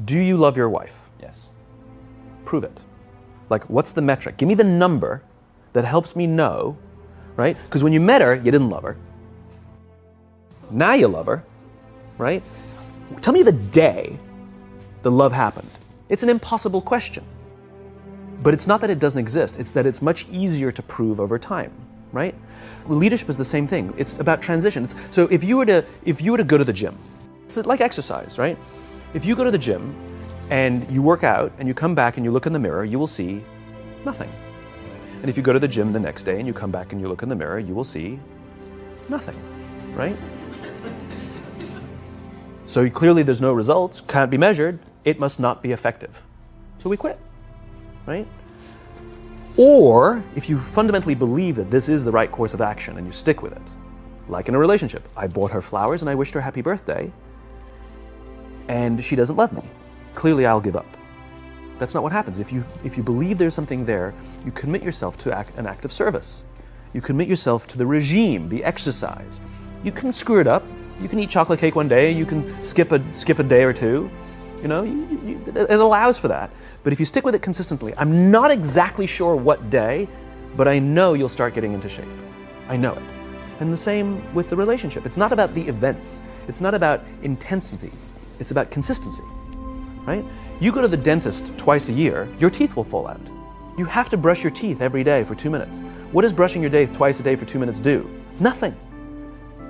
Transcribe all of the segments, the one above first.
Do you love your wife? Yes. Prove it. Like, what's the metric? Give me the number that helps me know, right? Because when you met her, you didn't love her. Now you love her, right? Tell me the day the love happened. It's an impossible question. But it's not that it doesn't exist, it's that it's much easier to prove over time, right? Leadership is the same thing. It's about transition. So if you were to go to the gym, it's like exercise, right? If you go to the gym and you work out and you come back and you look in the mirror, you will see nothing. And if you go to the gym the next day and you come back and you look in the mirror, you will see nothing, right? So clearly there's no results, can't be measured, it must not be effective. So we quit, right? Or if you fundamentally believe that this is the right course of action and you stick with it, like in a relationship, I bought her flowers and I wished her happy birthday, and she doesn't love me. Clearly I'll give up. That's not what happens. If you believe there's something there, you commit yourself to an act of service. You commit yourself to the regime, the exercise. You can screw it up. You can eat chocolate cake one day, you can skip a day or two. You know, it allows for that. But if you stick with it consistently, I'm not exactly sure what day, but I know you'll start getting into shape. I know it. And the same with the relationship. It's not about the events. It's not about intensity. It's about consistency, right? You go to the dentist twice a year, your teeth will fall out. You have to brush your teeth every day for 2 minutes. What does brushing your teeth twice a day for 2 minutes do? Nothing.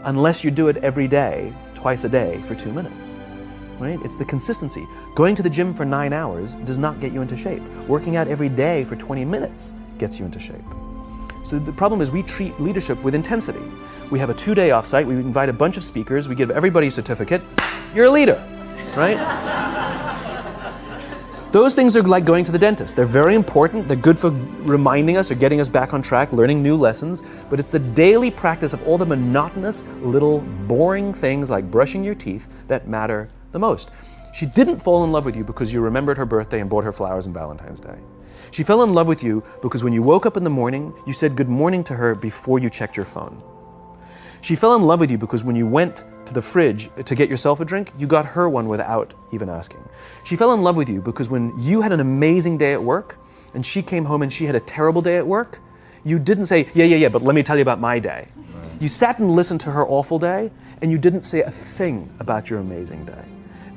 Unless you do it every day, twice a day for 2 minutes, right? It's the consistency. Going to the gym for 9 hours does not get you into shape. Working out every day for 20 minutes gets you into shape. So the problem is we treat leadership with intensity. We have a 2-day offsite, we invite a bunch of speakers, we give everybody a certificate, you're a leader, right? Those things are like going to the dentist. They're very important, they're good for reminding us or getting us back on track, learning new lessons, but it's the daily practice of all the monotonous, little, boring things like brushing your teeth that matter the most. She didn't fall in love with you because you remembered her birthday and bought her flowers on Valentine's Day. She fell in love with you because when you woke up in the morning, you said good morning to her before you checked your phone. She fell in love with you because when you went to the fridge to get yourself a drink, you got her one without even asking. She fell in love with you because when you had an amazing day at work and she came home and she had a terrible day at work, you didn't say, yeah, but let me tell you about my day. Right. You sat and listened to her awful day and you didn't say a thing about your amazing day.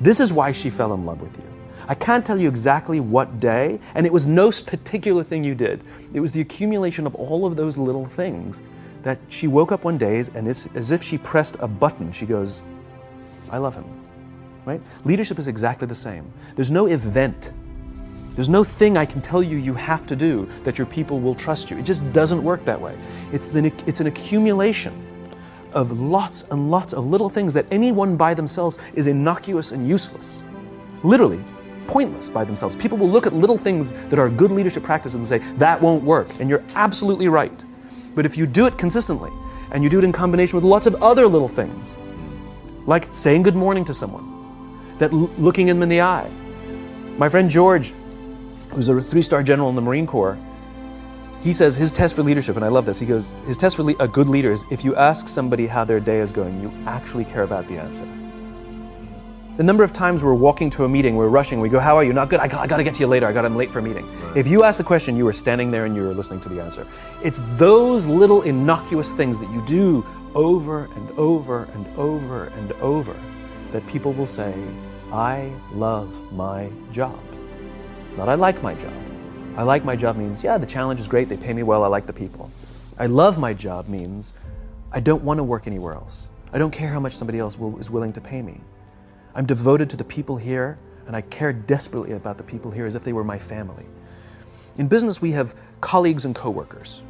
This is why she fell in love with you. I can't tell you exactly what day, and it was no particular thing you did. It was the accumulation of all of those little things that she woke up one day and as if she pressed a button, she goes, I love him, right? Leadership is exactly the same. There's no event. There's no thing I can tell you you have to do that your people will trust you. It just doesn't work that way. It's an accumulation of lots and lots of little things that anyone by themselves is innocuous and useless. Literally, pointless by themselves. People will look at little things that are good leadership practices and say, that won't work, and you're absolutely right. But if you do it consistently, and you do it in combination with lots of other little things, like saying good morning to someone, that looking them in the eye. My friend George, who's a 3-star general in the Marine Corps, he says his test for leadership, and I love this, he goes, his test for a good leader is if you ask somebody how their day is going, you actually care about the answer. The number of times we're walking to a meeting, we're rushing, we go, how are you? Not good, I got to get to you later, I'm late for a meeting. Right. If you ask the question, you were standing there and you were listening to the answer. It's those little innocuous things that you do over and over and over and over that people will say, I love my job. Not I like my job. I like my job means, yeah, the challenge is great, they pay me well, I like the people. I love my job means, I don't want to work anywhere else. I don't care how much somebody else is willing to pay me. I'm devoted to the people here, and I care desperately about the people here as if they were my family. In business, we have colleagues and coworkers.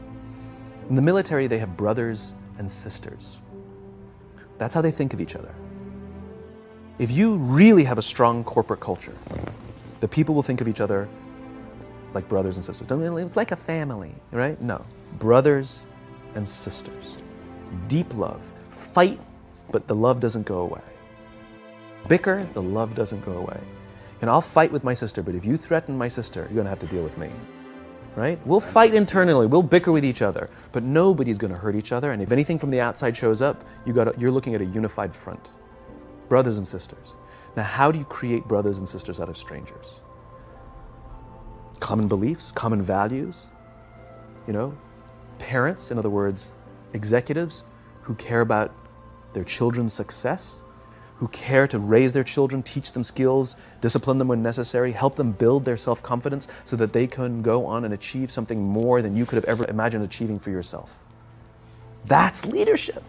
In the military, they have brothers and sisters. That's how they think of each other. If you really have a strong corporate culture, the people will think of each other like brothers and sisters. It's like a family, right? No, brothers and sisters. Deep love. Fight, but the love doesn't go away. Bicker, the love doesn't go away. And I'll fight with my sister, but if you threaten my sister, you're gonna have to deal with me, right? We'll fight internally, we'll bicker with each other, but nobody's gonna hurt each other, and if anything from the outside shows up, you're looking at a unified front. Brothers and sisters. Now, how do you create brothers and sisters out of strangers? Common beliefs, common values, parents, in other words, executives who care about their children's success, who care to raise their children, teach them skills, discipline them when necessary, help them build their self-confidence so that they can go on and achieve something more than you could have ever imagined achieving for yourself. That's leadership.